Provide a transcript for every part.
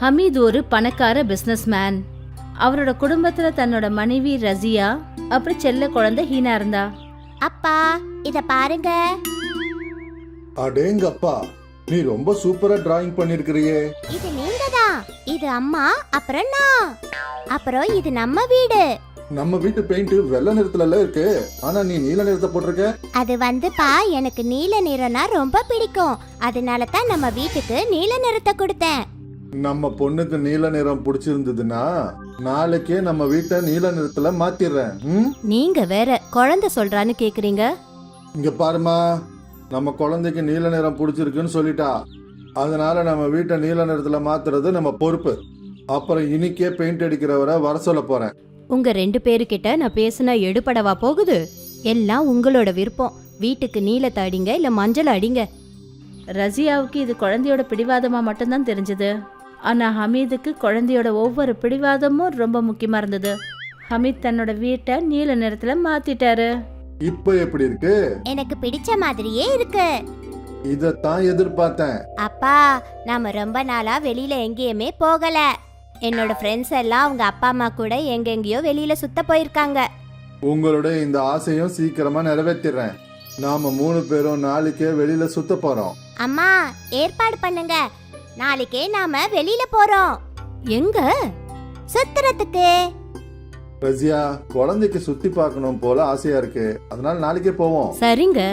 ஹமீத் ஒரு பணக்கார பிசினஸ்மேன். அவரோட குடும்பத்துல தன்னோட மனைவி ரசியா அப்புறம் செல்ல குழந்தை ஹீனா இருந்தா. அப்பா இத பாருங்க. அடேங்கப்பா, நீ ரொம்ப சூப்பரா டிராயிங் பண்ணிருக்கிறியே. இது நீங்க தான். இது அம்மா, அப்புறம் நான். அப்புறம் இது நம்ம வீடு. நம்ம வீட்டு பெயிண்ட் வெள்ளை நிறத்துல இருக்கு, ஆனா நீ நீல நிறத்தை போட்டிருக்க. அது வந்துப்பா, எனக்கு நீல நிறம்னா ரொம்ப பிடிக்கும். அதனால தான் நம்ம வீட்டுக்கு நீல நிறத்தை கொடுத்தேன். நம்ம பொண்ணுக்கு நீல நிறம் பிடிச்சிருந்ததுன்னா நாளைக்கே நம்ம வீட்டை நீல நிறத்துல மாத்திடுறேன். நீங்க வேற குழந்தை சொல்றான்னு கேக்குறீங்க. இங்க பாருமா, நம்ம குழந்தைக்கு நீல நிறம் பிடிச்சிருக்குன்னு சொல்லிட்டா, அதனால நம்ம வீட்டை நீல நிறத்துல மாத்துறது நம்ம பொறுப்பு. அப்புறம் இன்னைக்கே பெயிண்ட் அடிக்கிறவரை வர சொல்ல போறேன். உங்க 2 பேருக்கிட்ட நான் பேசினா எடுபடவா போகுது? எல்லாம் உங்களோட விருப்பம். வீட்டுக்கு நீலத்தை அடிங்க இல்ல மஞ்சள் அடிங்க. ரசியாவுக்கு இது குழந்தையோட பிடிவாதமா மட்டும்தான் தெரிஞ்சது. ஆனா ஹமீதுக்கு குழந்தையோட ஒவ்வொரு பிடிவாதமும் ரொம்ப முக்கியமா இருந்தது. ஹமீத் தன்னோட வீட்டை நீல நிறத்துல மாத்திட்டாரு. இப்ப எப்படி இருக்கு? எனக்கு பிடிச்ச மாதிரியே இருக்கு. இதத்தான் எதிர்பார்த்தேன். அப்பா, நாம ரொம்ப நாளா வெளியில எங்கேயுமே போகல. என்னோட ஃப்ரெண்ட்ஸ் எல்லாம் அவங்க அப்பா அம்மா கூட எங்கெங்கயோ வெளியில சுத்த போயிருக்காங்க. உங்களுடைய இந்த ஆசையும் சீக்கிரமா நிறைவேற்றிடுறேன். நாம 3 பேரும் நாளைக்கே வெளியில சுத்த போறோம். அம்மா, ஏற்பாடு பண்ணுங்க. நாளைக்கே நாம வெளியில போறோம். எங்க? சுத்துறதுக்கு. ரசியா, குழந்தைக்கு சுத்தி பார்க்கணும் போல ஆசையா இருக்கு, அதனால நாளைக்கே போவோம். சரிங்க.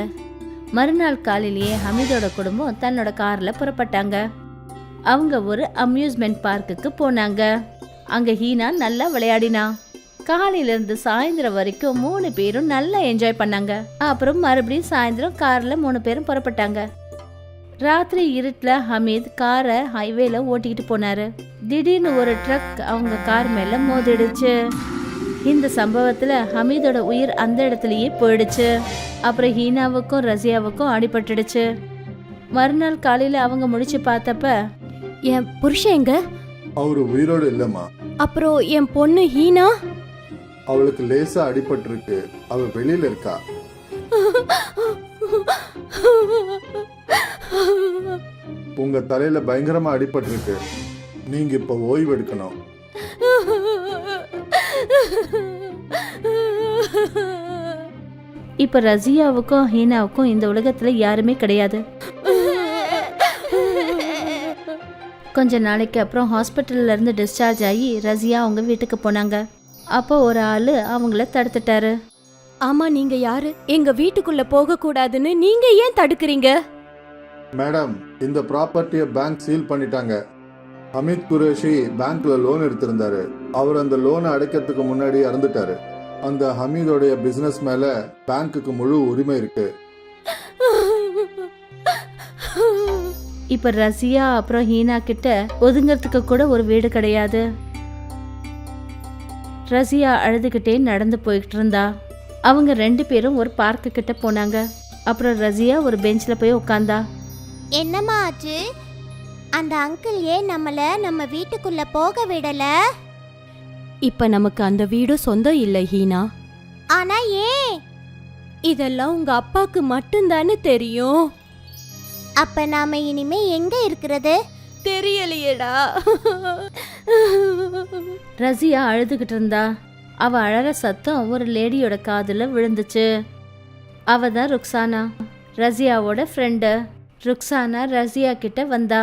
மறுநாள் காலையிலேயே ஹமீதோட குடும்பம் தன்னோட கார்ல புறப்பட்டாங்க. அவங்க ஒரு அம்யூஸ்மெண்ட் பார்க்குக்கு போனாங்க. அங்க ஹீனா நல்லா விளையாடினா. காலையில இருந்து சாயந்தரம் வரைக்கும் 3 பேரும் நல்லா என்ஜாய் பண்ணாங்க. அப்புறம் மறுபடியும் சாயந்தரம் கார்ல 3 பேரும் புறப்பட்டாங்க. ராத்திரி இருட்டுல ஹமீத் காரை ஹைவேல ஓட்டிக்கிட்டு போனாரு. திடீர்னு ஒரு ட்ரக் அவங்க கார் மேல மோதிடுச்சு. இந்த சம்பவத்துல ஹமீதோட உயிர் அந்த இடத்துலயே போயிடுச்சு. அப்புறம் ஹீனாவுக்கும் ரசியாவுக்கும் அடிபட்டுடுச்சு. மறுநாள் காலையில அவங்க முடிச்சு பார்த்தப்ப, என் புருஷன் எங்க? அவரு உயிரோடு இல்லம்மா. அப்புறம் என் பொண்ணு ஹீனா? அவளுக்கு லேசா அடிபட்டு இருக்கு, அவ வெளியில இருக்கா. உங்க தலையில பயங்கரமா அடிபட்டு இருக்கு, நீங்க இப்ப ஓய்வு எடுக்கணும். இப்ப ரசியாவுக்கும் ஹீனாவுக்கும் இந்த உலகத்துல யாருமே கிடையாது. கொஞ்ச நாளைக்கு அப்புறம் ஹாஸ்பிட்டல்ல இருந்து டிஸ்சார்ஜ் ஆகி ரசியா அவங்க வீட்டுக்கு போனாங்க. அப்போ ஒரு ஆளு அவங்கள தடுத்துட்டாரு. ஆமா, நீங்க யாரு? எங்க வீட்டுக்குள்ள போக கூடாதுன்னு நீங்க ஏன் தடுக்கிறீங்க? மேடம், இந்த ப்ராப்பர்ட்டியை பேங்க் சீல் பண்ணிட்டாங்க. அமித் குரேஷி பேங்க்ல லோன் எடுத்திருந்தாரு. அவர் அந்த லோனை அடைக்கிறதுக்கு முன்னாடி இறந்துட்டாரு. அந்த ஹமீதோடைய பிசினஸ் மேல பேங்க்குக்கு முழு உரிமை இருக்கு. இப்ப ரசியா அப்புறம் ஹீனா கிட்ட ஒதுங்கிறதுக்கு கூட ஒரு வீடு கிடையாது. ரசியா அழுதுகிட்டே நடந்து போயிட்டு இருந்தா. அவங்க 2 பேரும் ஒரு பார்க்கு கிட்ட போனாங்க. அப்புறம் ரசியா ஒரு பெஞ்ச்ல போய் உட்கார்ந்தா. என்னம்மா ஆச்சு? அந்த அங்கிள் ஏன் நம்ம வீட்டுக்குள்ள போக விடல? இப்ப நமக்கு அந்த வீடு சொந்தம் இல்ல ஹீனா. ஆனா ஏன்? இதெல்லாம் உங்க அப்பாக்கு மட்டும்தானே தெரியும். அப்ப நாம இனிமே எங்க இருக்கிறது? தெரியலையேடா. ரசியா அழுதுகிட்டு இருந்தா. அவ அழற சத்தம் ஒரு லேடியோட காதுல விழுந்துச்சு. அவ தான் ருக்ஸானா, ரசியாவோட ஃப்ரெண்டு. ருக்ஸானா ரசியா கிட்ட வந்தா.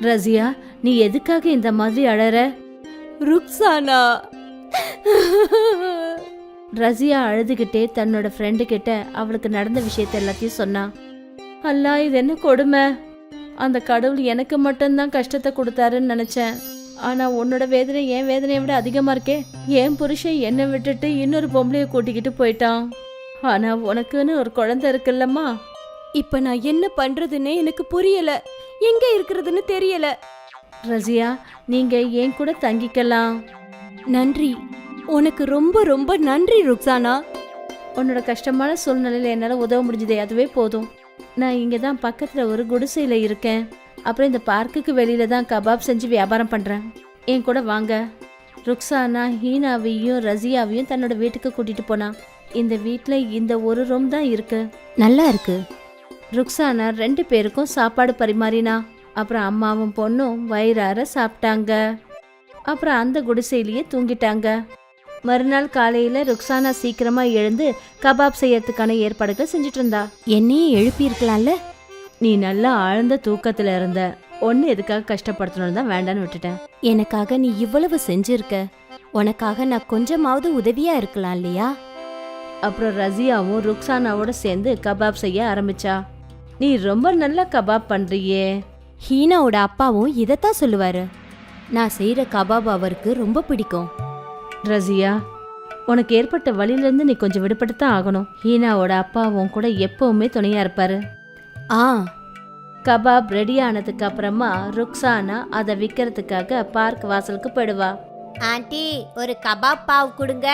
ரசியா, நீ எதுக்காக இந்த மாதிரி அழற? ருக்ஸானா. ரசியா அழுதுகிட்டே தன்னோட ஃப்ரெண்டு கிட்ட அவளுக்கு நடந்த விஷயத்த எல்லாத்தையும் சொன்னா. அல்லா, இது என்ன கொடுமை! அந்த கடவுள் எனக்கு மட்டும்தான் கஷ்டத்தை கொடுத்தாருன்னு நினைச்சேன். ஆனா உன்னோட வேதனை என் வேதனையை விட அதிகமா இருக்கே. என் புருஷன் என்னை விட்டுட்டு இன்னொரு பொம்பளைய கூட்டிக்கிட்டு போயிட்டான். ஆனா உனக்குன்னு ஒரு குழந்தை இருக்குல்லம்மா. இப்ப நான் என்ன பண்றதுன்னு எனக்கு புரியல. எங்க இருக்கிறதுன்னு தெரியல. ரசியா, நீங்க என் கூட தங்கிக்கலாம். நன்றி, உனக்கு ரொம்ப ரொம்ப நன்றி ருக்ஸானா. உன்னோட கஷ்டமான சூழ்நிலையில என்னால உதவ முடிஞ்சதே, அதுவே போதும். நான் இங்கே தான் பக்கத்தில் ஒரு குடிசையில் இருக்கேன். அப்புறம் இந்த பார்க்குக்கு வெளியில தான் கபாப் செஞ்சு வியாபாரம் பண்ணுறேன். என் கூட வாங்க. ருக்ஸானா ஹீனாவையும் ரசியாவையும் தன்னோட வீட்டுக்கு கூட்டிட்டு போனா. இந்த வீட்டில் இந்த ஒரு ரூம் தான் இருக்கு. நல்லா இருக்கு. ருக்ஸானா 2 பேருக்கும் சாப்பாடு பரிமாறினா. அப்புறம் அம்மாவும் பொண்ணும் வயிறார சாப்பிட்டாங்க. அப்புறம் அந்த குடிசையிலேயே தூங்கிட்டாங்க. மறுநாள் காலையில ருக்ஸானா சீக்கிரமா எழுந்து கபாப் செய்யறதுக்கான ஏற்பாடுகள் செஞ்சுட்டு இருந்தா. என்னையும் எழுப்பியிருக்கலாம்ல. நீ நல்லா ஆழ்ந்த தூக்கத்துல இருந்த, ஒன்னு எதுக்காக கஷ்டப்படுத்தணும்னு தான் வேண்டான்னு விட்டுட்டேன். எனக்காக நீ இவ்வளவு செஞ்சிருக்க, உனக்காக நான் கொஞ்சமாவது உதவியா இருக்கலாம் இல்லையா? அப்புறம் ரசியாவும் ருக்ஸானாவோட சேர்ந்து கபாப் செய்ய ஆரம்பிச்சா. நீ ரொம்ப நல்லா கபாப் பண்றியே. ஹீனாவோட அப்பாவும் இதைத்தான் சொல்லுவாரு. நான் செய்யற கபாப் அவருக்கு ரொம்ப பிடிக்கும். ரசியா, உனக்கு ஏற்பட்ட வழியிலேருந்து நீ கொஞ்சம் விடுபட்டு தான் ஆகணும். ஹீனாவோட அப்பாவும் கூட எப்பவுமே துணையா இருப்பாரு. ஆ, கபாப் ரெடி ஆனதுக்கு அப்புறமா ருக்ஸானா அதை விற்கிறதுக்காக பார்க் வாசலுக்கு போயிடுவா. ஆண்டி ஒரு கபாப் பாவ் கொடுங்க.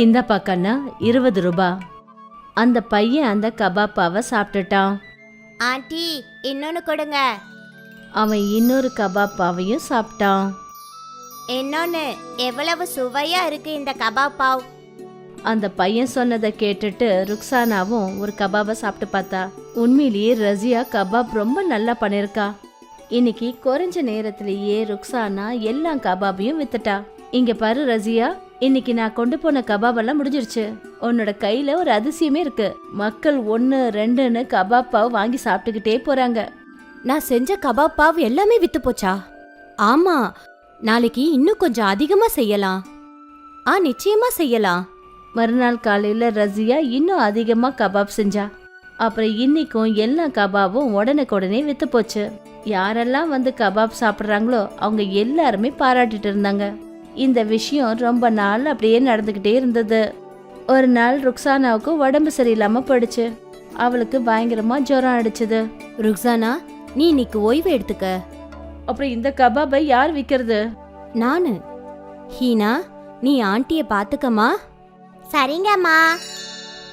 இந்த பக்கம்னா 20 ரூபாய். அந்த பையன் அந்த கபாப் பாவை சாப்பிட்டுட்டான். ஆண்டி இன்னொன்னு கொடுங்க. அவன் இன்னொரு கபாப் பாவையும் சாப்பிட்டான். இன்னொன்னு. எவ்வளவு சுவையா இருக்கு இந்த கபாப் பாவ். அந்த பையன் சொன்னதை கேட்டுட்டு ருக்ஸானாவும் ஒரு கபாபை சாப்பிட்டு பார்த்தா. உண்மையிலேயே ரசியா கபாப் ரொம்ப நல்லா பண்ணிருக்கா. இன்னைக்கு குறைஞ்ச நேரத்திலேயே ருக்ஸானா எல்லா கபாபையும் வித்துட்டா. இங்க பாரு ரசியா, இன்னைக்கு நான் கொண்டு போன கபாப் எல்லாம் முடிஞ்சிருச்சு. உன்னோட கையில ஒரு அதிசயமே இருக்கு. மக்கள் 1, 2ன்னு கபாப் பாவ் வாங்கி சாப்பிட்டுக்கிட்டே போறாங்க. நான் செஞ்ச கபாப் பாவ் எல்லாமே வித்து போச்சா? ஆமா, நாளைக்கு இன்னும் கொஞ்சம் அதிகமா செய்யலாம். நிச்சயமா செய்யலாம். மறுநாள் காலையில ரசியா இன்னும் அதிகமா கபாப் செஞ்சா. அப்புறம் இன்னைக்கும் எல்லா கபாபும் உடனுக்குடனே வித்து போச்சு. யாரெல்லாம் வந்து கபாப் சாப்பிட்றாங்களோ அவங்க எல்லாருமே பாராட்டிட்டு இருந்தாங்க. இந்த விஷயம் ரொம்ப நாள் அப்படியே நடந்துகிட்டே இருந்தது. ஒரு நாள் ருக்ஸானாவுக்கு உடம்பு சரியில்லாம போயிடுச்சு. அவளுக்கு பயங்கரமா ஜுரம் அடிச்சது. ருக்ஸானா, நீ இன்னைக்கு ஓய்வு எடுத்துக்க. அப்புறம் இந்த கபாபை யார் விற்கிறது? நானு. ஹீனா, நீ ஆண்டிய பாத்துக்கமா. சரிங்கம்மா.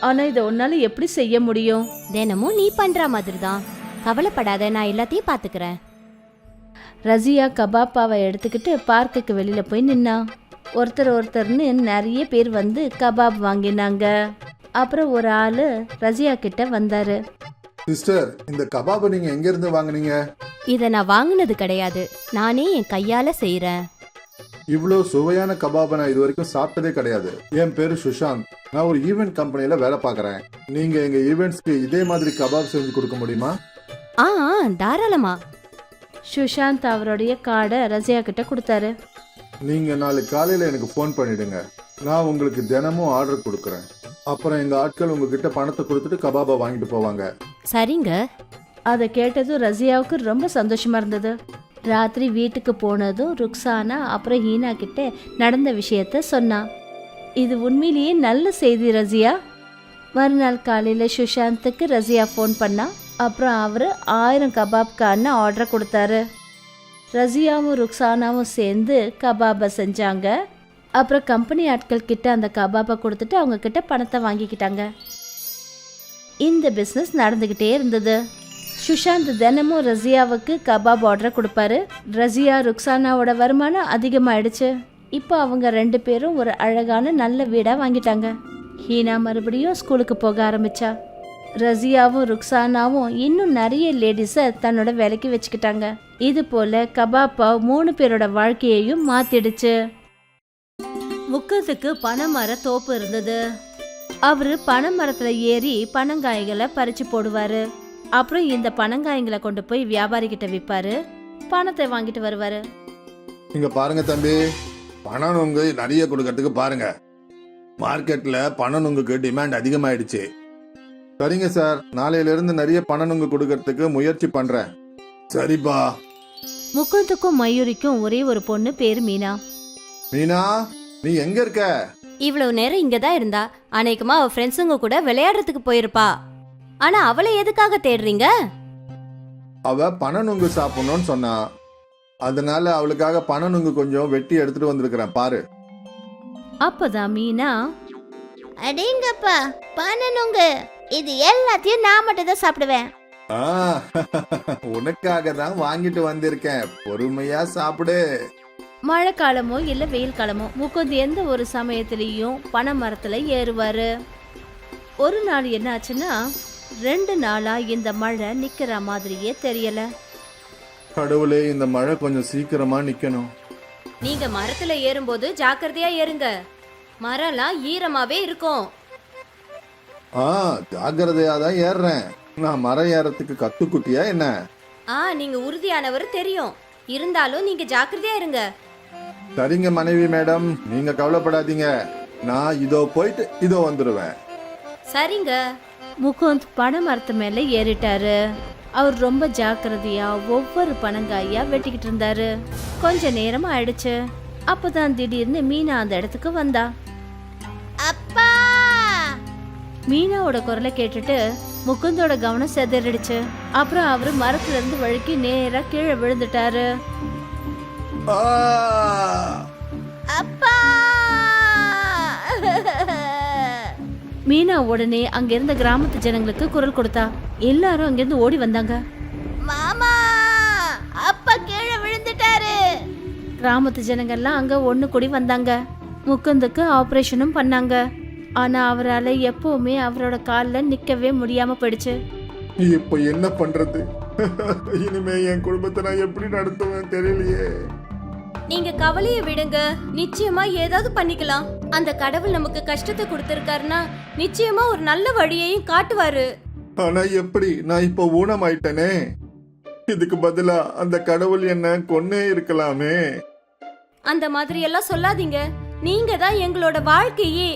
ஆனா இதை உன்னால எப்படி செய்ய முடியும்? தினமும் நீ பண்ற மாதிரி தான். கவலைப்படாத, நான் எல்லாத்தையும் பாத்துக்கிறேன். ரசியா கபாப்பாவை எடுத்துக்கிட்டு பார்க்குக்கு வெளியில போய் நின்னா. ஒருத்தர்னு நிறைய பேர் வந்து கபாப் வாங்கினாங்க. அப்புறம் ஒரு ஆளு ரசியா கிட்ட வந்தாரு. சிஸ்டர், இந்த கபாபை நீங்க எங்க இருந்து வாங்குனீங்க? இத நான் வாங்குனது கிடையாது, நானே என் கையால செய்யறேன். இவ்வளோ சுவையான கபாபை நான் இது வரைக்கும் சாப்பிட்டதே கிடையாது. என் பேரு சுஷாந்த். நான் ஒரு ஈவென்ட் கம்பெனில வேலை பார்க்கறேன். நீங்க எங்க ஈவெண்ட்ஸ்க்கு இதே மாதிரி கபாப் செஞ்சு கொடுக்க முடியுமா? ஆ, தாராளமா. சுஷாந்த் அவருடைய கார்டை ரசியா கிட்ட கொடுத்தாரு. நீங்க நாளைக்கு காலையில எனக்கு ஃபோன் பண்ணிடுங்க. நான் உங்களுக்கு தினமும் ஆர்டர் கொடுக்கறேன். அப்புறம் எங்க ஆட்கள் உங்ககிட்ட பணத்தை கொடுத்துட்டு கபாபை வாங்கிட்டு போவாங்க. சரிங்க. அதை கேட்டதும் ரசியாவுக்கு ரொம்ப சந்தோஷமா இருந்தது. ராத்திரி வீட்டுக்கு போனதும் ருக்ஸானா அப்புறம் ஹீனா கிட்ட நடந்த விஷயத்த சொன்னா. இது உண்மையிலேயே நல்ல செய்தி ரசியா. மறுநாள் காலையில சுஷாந்துக்கு ரசியா ஃபோன் பண்ணா. அப்புறம் அவரு 1000 கபாப்கான ஆர்டர் கொடுத்தாரு. ரசியாவும் ருக்ஸானாவும் சேர்ந்து கபாபை செஞ்சாங்க. அப்புறம் கம்பெனி ஆட்கள் கிட்ட அந்த கபாபை கொடுத்துட்டு அவங்க கிட்ட பணத்தை வாங்கிக்கிட்டாங்க. இந்த பிஸ்னஸ் நடந்துகிட்டே இருந்தது. சுஷாந்த் தினமும் ரசியாவுக்கு கபாப் ஆர்டர் கொடுப்பாரு. ரசியா ருக்ஸானாவோட வருமானம் அதிகமாயிடுச்சு. இப்போ அவங்க 2 பேரும் ஒரு அழகான நல்ல வீடா வாங்கிட்டாங்க. ஹீனா மறுபடியும் ஸ்கூலுக்கு போக ஆரம்பிச்சா. ரசியாவும் ருக்ஸானாவும் இன்னும் நிறைய லேடிஸை தன்னோட வேலைக்கு வச்சுக்கிட்டாங்க. இது போல கபாப்பா 3 பேரோட வாழ்க்கையையும் மாத்திடுச்சு. முக்கத்துக்கு பனைமர தோப்பு இருந்தது. அவரு பனைமரத்துல ஏறி பனங்காய்களை பறிச்சு போடுவாரு. அப்புறம் இந்த பனங்காய்களை கொண்டு போய் வியாபாரி கிட்ட விற்பாரு. பணத்தை வாங்கிட்டு வருவாரு. இங்க பாருங்க தம்பி, பணம் நுங்கு நிறைய கொடுக்கறதுக்கு பாருங்க. மார்க்கெட்ல பணம் நுங்குக்கு டிமாண்ட் அதிகமாயிடுச்சு. சரிங்க சார், நாளையில இருந்து நிறைய பணம் நுங்கு கொடுக்கறதுக்கு முயற்சி பண்றேன். சரிப்பா. முக்குந்துக்கும் மயூரிக்கும் ஒரே ஒரு பொண்ணு பேரு மீனா. மீனா, நீ எங்க இருக்க? இவ்வளவு நேரம் இங்கதான் இருந்தா. அநேகமா அவ ஃப்ரெண்ட்ஸுங்க கூட விளையாடுறதுக்கு போயிருப்பா. ஆனா அவளை எதுக்காக தேடுறீங்க? அவ பணம் நுங்கு சாப்பிடணும்னு சொன்னா, அதனால அவளுக்காக பணம் நுங்கு கொஞ்சம் வெட்டி எடுத்துட்டு வந்திருக்கிறேன் பாரு. அப்பதான் மீனா, அடேங்கப்பா, பனனுங்க, இது எல்லாத்தையும் நான் மட்டும் தான் சாப்பிடுவேன். உனக்காக தான் வாங்கிட்டு வந்திருக்கேன், பொறுமையா சாப்பிடு. மழை காலமோ இல்ல வெயில் காலமோ முக்குந்து எந்த ஒரு சமயத்திலையும் பனை மரத்துல ஏறுவாரு. ஒரு நாள் என்ன ஆச்சுன்னா, 2 நாளா இந்த மழை நிக்கிற மாதிரியே தெரியல. கடவுளே, இந்த மழை கொஞ்சம் சீக்கிரமா நிக்கணும். நீங்க மரத்துல ஏறும்போது ஜாக்கிரதையா ஏறுங்க. மரம்லாம் ஈரமாவே இருக்கும். ஜாக்கிரதையா தான் ஏறுறேன். நான் மரம் ஏறத்துக்கு கத்துக்குட்டியா என்ன? நீங்க உறுதியானவர் தெரியும். இருந்தாலும் நீங்க ஜாக்கிரதையா இருங்க. சரிங்க மனைவி மேடம், நீங்க கவலைப்படாதீங்க. நான் இதோ போயிட்டு இதோ வந்துடுவேன். சரிங்க. முகுந்த் பனை மரத்து மேல ஏறிட்டாரு. அவர் ரொம்ப ஜாக்கிரதையா ஒவ்வொரு பனங்காயா வெட்டிக்கிட்டு இருந்தாரு. கொஞ்ச நேரம் ஆயிடுச்சு. அப்பதான் திடீர்னு மீனா அந்த இடத்துக்கு வந்தா. அப்பா! மீனாவோட குரலை கேட்டுட்டு முகுந்தோட கவனம் சிதறிடுச்சு. அப்புறம் அவரு மரத்துல இருந்து வழுக்கி நேரா கீழே விழுந்துட்டாரு. அப்பா! மீனா உடனே அங்கிருந்த கிராமத்து ஜனங்களுக்கு குரல் கொடுத்தா. எல்லாரும் அங்கிருந்து ஓடி வந்தாங்க. மாமா! அப்பா கீழே விழுந்துட்டாரு. கிராமத்து ஜனங்கள்லாம் அங்க ஒண்ணு கூடி வந்தாங்க. முகுந்துக்கு ஆபரேஷனும் பண்ணாங்க. ஆனா அவரால் எப்பவுமே அவரோட காலில் நிக்கவே முடியாம போயிடுச்சு. இப்ப என்ன பண்றது? இனிமே என் குடும்பத்தை நான் எப்படி நடத்துவேன் தெரியலையே. நீங்க கவலைய விடுங்க. நிச்சயமா ஏதாவது பண்ணிக்கலாம். அந்த கடவுள் நமக்கு கஷ்டத்தை கொடுத்திருக்காருன்னா நிச்சயமா ஒரு நல்ல வழியையும் காட்டுவாரு. ஆனா எப்படி? நான் இப்ப ஊனமாயிட்டனே. இதுக்கு பதிலா அந்த கடவுள் என்ன கொன்னே இருக்கலாமே. அந்த மாதிரி எல்லாம் சொல்லாதீங்க. நீங்க தான் எங்களோட வாழ்க்கையே.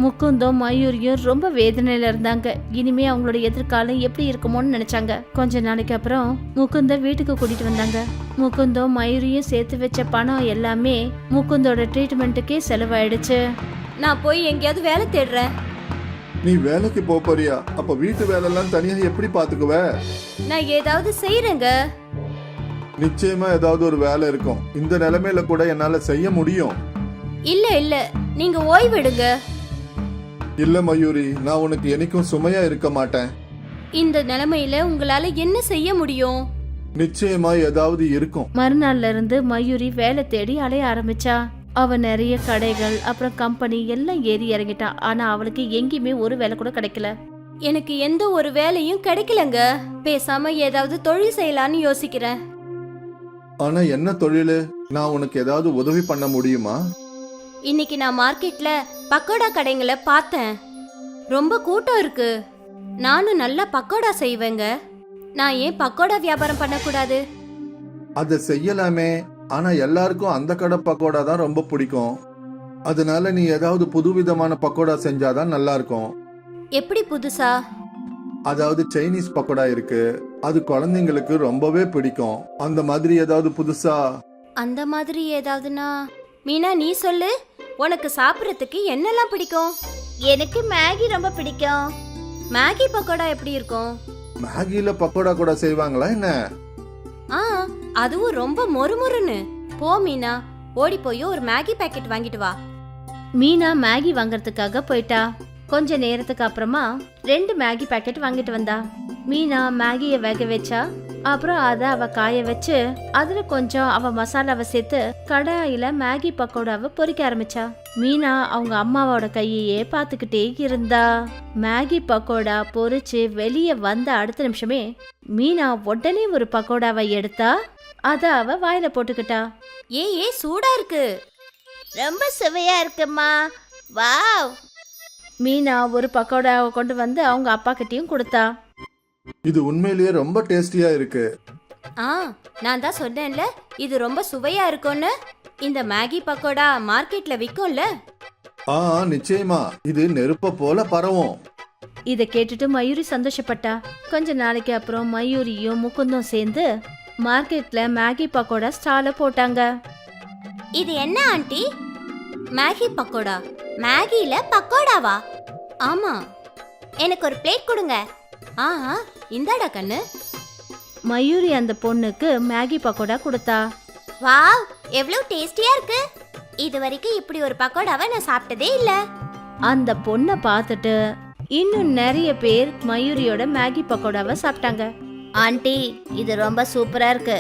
முகுந்தும் மயூரியும் ரொம்ப வேதனையில இருந்தாங்க. இனிமே அவங்களோட எதிர்காலம் எப்படி இருக்குமோன்னு நினைச்சாங்க. கொஞ்ச நாளைக்கு அப்புறம் முகுந்த வீட்டுக்கு கூட்டிட்டு வந்தாங்க. முகுந்தும் மயூரியும் சேர்த்து வச்ச பணம் எல்லாமே முகுந்தோட ட்ரீட்மெண்ட்டுக்கே செலவாயிடுச்சு. நான் போய் எங்கேயாவது வேலை தேடுறேன். நீ வேலைக்கு போறியா? அப்ப வீட்டு வேலை எல்லாம் தனியா எப்படி பாத்துக்குவ? நான் ஏதாவது செய்யறேங்க. நிச்சயமா ஏதாவது ஒரு வேலை இருக்கும். இந்த நிலைமையில கூட என்னால செய்ய முடியும். இல்ல இல்ல, நீங்க ஓய்வெடுங்க. இல்ல மயூரி, நான் உனக்கு என்னைக்கும் சுமையா இருக்க மாட்டேன். இந்த நிலைமையில உங்களால என்ன செய்ய முடியும்? நிச்சயமா ஏதாவது இருக்கும். மறுநாள்ல இருந்து மயூரி வேலை தேடி அலைய ஆரம்பிச்சா. அவ நிறைய கடைகள் அப்புறம் கம்பெனி எல்லாம் ஏறி இறங்கிட்டா. ஆனா அவளுக்கு எங்கேயுமே ஒரு வேலை கூட கிடைக்கல. எனக்கு எந்த ஒரு வேலையும் கிடைக்கலங்க. பேசாம ஏதாவது தொழில் செய்யலான்னு யோசிக்கிறேன். ஆனா என்ன தொழிலு? நான் உனக்கு ஏதாவது உதவி பண்ண முடியுமா? இன்னைக்கு நான் மார்க்கெட்ல பக்கோடா கடைங்களை பார்த்தேன். ரொம்ப கூட்டம் இருக்கு. நானும் நல்லா பக்கோடா செய்வேங்க. நான் ஏன் பக்கோடா வியாபாரம் பண்ணக்கூடாது? அத செய்யலாமே. ஆனா எல்லாருக்கும் அந்த கடை பக்கோடா தான் ரொம்ப பிடிக்கும். அதனால நீ ஏதாவது புதுவிதமான பக்கோடா செஞ்சாதான் நல்லா இருக்கும். எப்படி புதுசா? அதாவது சைனீஸ் பக்கோடா இருக்கு. அது குழந்தைங்களுக்கு ரொம்பவே பிடிக்கும். அந்த மாதிரி ஏதாவது புதுசா? அந்த மாதிரி ஏதாவதுனா? மீனா, நீ சொல்லு. உனக்கு சாப்பிட்றதுக்கு என்னெல்லாம் பிடிக்கும்? எனக்கு மேகி ரொம்ப பிடிக்கும். மேகி பக்கோடா எப்படி இருக்கும்? மேகில பக்கோடா கூட செய்வாங்களா என்ன? அதுவும் ரொம்ப மொறுமொறுன்னு. போ மீனா, ஓடி போய் ஒரு மேகி பாக்கெட் வாங்கிட்டு வா. மீனா மேகி வாங்கறதுக்காக போயிட்டா. கொஞ்ச நேரத்துக்கு அப்புறமா 2 மேகி பாக்கெட் வாங்கிட்டு வந்தா. மீனா மேகியை வேக வச்சா. அப்புறம் அதை அவ காய வச்சு அதுல கொஞ்சம் அவ மசாலாவை சேர்த்து கடாயில மேகி பக்கோடாவை பொரிக்க ஆரம்பிச்சா. மீனா அவங்க அம்மாவோட கையையே பார்த்துக்கிட்டே இருந்தா. மேகி பக்கோடா பொரிச்சு வெளியே வந்த அடுத்த நிமிஷமே மீனா உடனே ஒரு பக்கோடாவை எடுத்தா. அத அவ வாயில போட்டுக்கிட்டா. ஏ சூடா இருக்கு. ரொம்ப சுவையா இருக்குமா. வாவ். மீனா ஒரு பக்கோடாவை கொண்டு வந்து அவங்க அப்பா கிட்டயும் கொடுத்தா. இது உண்மையிலேயே ரொம்ப டேஸ்டியா இருக்கு. நான் தான் சொன்னேன்ல, இது ரொம்ப சுவையா இருக்கும்னு. இந்த மேகி பக்கோடா மார்க்கெட்ல விக்கும்ல? நிச்சயமா. இது நெருப்ப போல பரவும். இத கேட்டுட்டு மயூரி சந்தோஷப்பட்டா. கொஞ்ச நாளைக்கு அப்புறம் மயூரியும் முகுந்தும் சேர்ந்து மார்க்கெட்ல மேகி பக்கோடா ஸ்டால போட்டாங்க. இது என்ன ஆண்டி? மேகி பக்கோடா? மேகில பக்கோடாவா? ஆமா. எனக்கு ஒரு பிளேட் கொடுங்க. இந்தாடா கண்ணு. மயூரி அந்த பொண்ணுக்கு மேகி பக்கோடா கொடுத்தா. வாவ், எவ்வளவு டேஸ்டியா இருக்கு. இது வரைக்கும் இப்படி ஒரு பக்கோடாவை நான் சாப்பிட்டதே இல்ல. அந்த பொண்ணை பார்த்துட்டு இன்னும் நிறைய பேர் மயூரியோட மேகி பக்கோடாவை சாப்பிட்டாங்க. ஆண்டி, இது ரொம்ப சூப்பரா இருக்கு.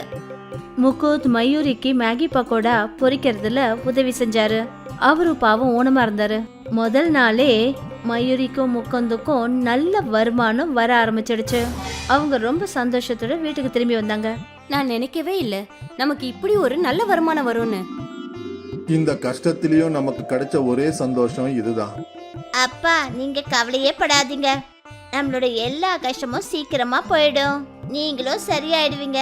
முகுந்த் மயூரிக்கு மேகி பக்கோடா பொரிக்கிறதுல உதவி செஞ்சாரு. அவரு பாவம் ஊனமா இருந்தாரு. முதல் நாளே மயூரிக்கும் முகுந்துக்கும் நல்ல வருமானம் வர ஆரம்பிச்சிடுச்சு. அவங்க ரொம்ப சந்தோஷத்தோட வீட்டுக்கு திரும்பி வந்தாங்க. நான் நினைக்கவே இல்லை நமக்கு இப்படி ஒரு நல்ல வருமானம் வரும்னு. இந்த கஷ்டத்திலயும் நமக்கு கிடைச்ச ஒரே சந்தோஷம் இதுதான். அப்பா நீங்க கவலையே படாதீங்க, நம்மளோட எல்லா கஷ்டமும் சீக்கிரமா போயிடும், நீங்களும் சரியாயிடுவீங்க.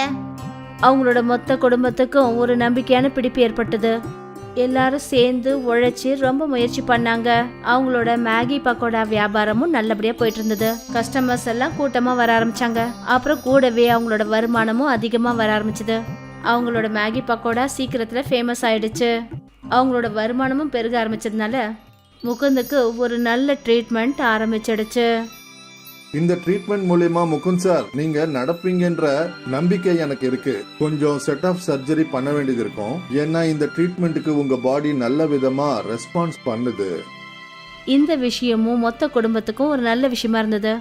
அவங்களோட மொத்த குடும்பத்துக்கும் ஒரு நம்பிக்கையான பிடிப்பு ஏற்பட்டது. எல்லாரும் சேர்ந்து உழைச்சி ரொம்ப முயற்சி பண்ணாங்க. அவங்களோட மேகி பக்கோடா வியாபாரமும் நல்லபடியா போயிட்டு இருந்தது. கஸ்டமர்ஸ் எல்லாம் கூட்டமா வர ஆரம்பிச்சாங்க. அப்புறம் கூடவே அவங்களோட வருமானமும் அதிகமா வர ஆரம்பிச்சது. அவங்களோட மேகி பக்கோடா சீக்கிரத்துல ஃபேமஸ் ஆயிடுச்சு. அவங்களோட வருமானமும் பெருக ஆரம்பிச்சதுனால முகுந்துக்கு ஒரு நல்ல ட்ரீட்மெண்ட் ஆரம்பிச்சிடுச்சு. இந்த ட்ரீட்மெண்ட் மூலியமா முகுந்த் சார் நீங்க நடப்பீங்கன்ற நம்பிக்கை எனக்கு இருக்கு. கொஞ்சம் செட் ஆஃப் சர்ஜரி பண்ண வேண்டியது இருக்கும், ஏன்னா இந்த ட்ரீட்மெண்ட்டுக்கு உங்க பாடி நல்ல விதமா ரெஸ்பான்ஸ் பண்ணுது. இந்த விஷயமும் மொத்த குடும்பத்துக்கும் ஒரு நல்ல விஷயமா இருந்தது.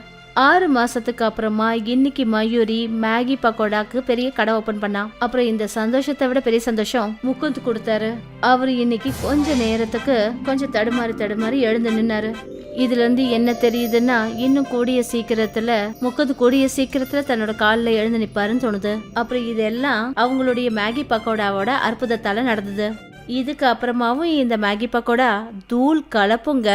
6 மாசத்துக்கு அப்புறமா இன்னைக்கு மயூரி மேகி பக்கோடாக்கு பெரிய கடை ஓபன் பண்ணா. அப்புறம் இந்த சந்தோஷத்தை விட பெரிய சந்தோஷம் முகுந்த் கொடுத்தாரு. அவரு இன்னைக்கு கொஞ்ச நேரத்துக்கு கொஞ்சம் தடுமாறி எழுந்து நின்னாரு. இதுல இருந்து என்ன தெரியுதுன்னா, இன்னும் கூடிய சீக்கிரத்துல தன்னோட காலில் எழுந்து நிப்பாருன்னு தோணுது. அப்புறம் இதெல்லாம் அவங்களுடைய மேகி பக்கோடாவோட அற்புதத்தால நடந்தது. இதுக்கு அப்புறமாவும் இந்த மேகி பக்கோடா தூள் கலப்புங்க.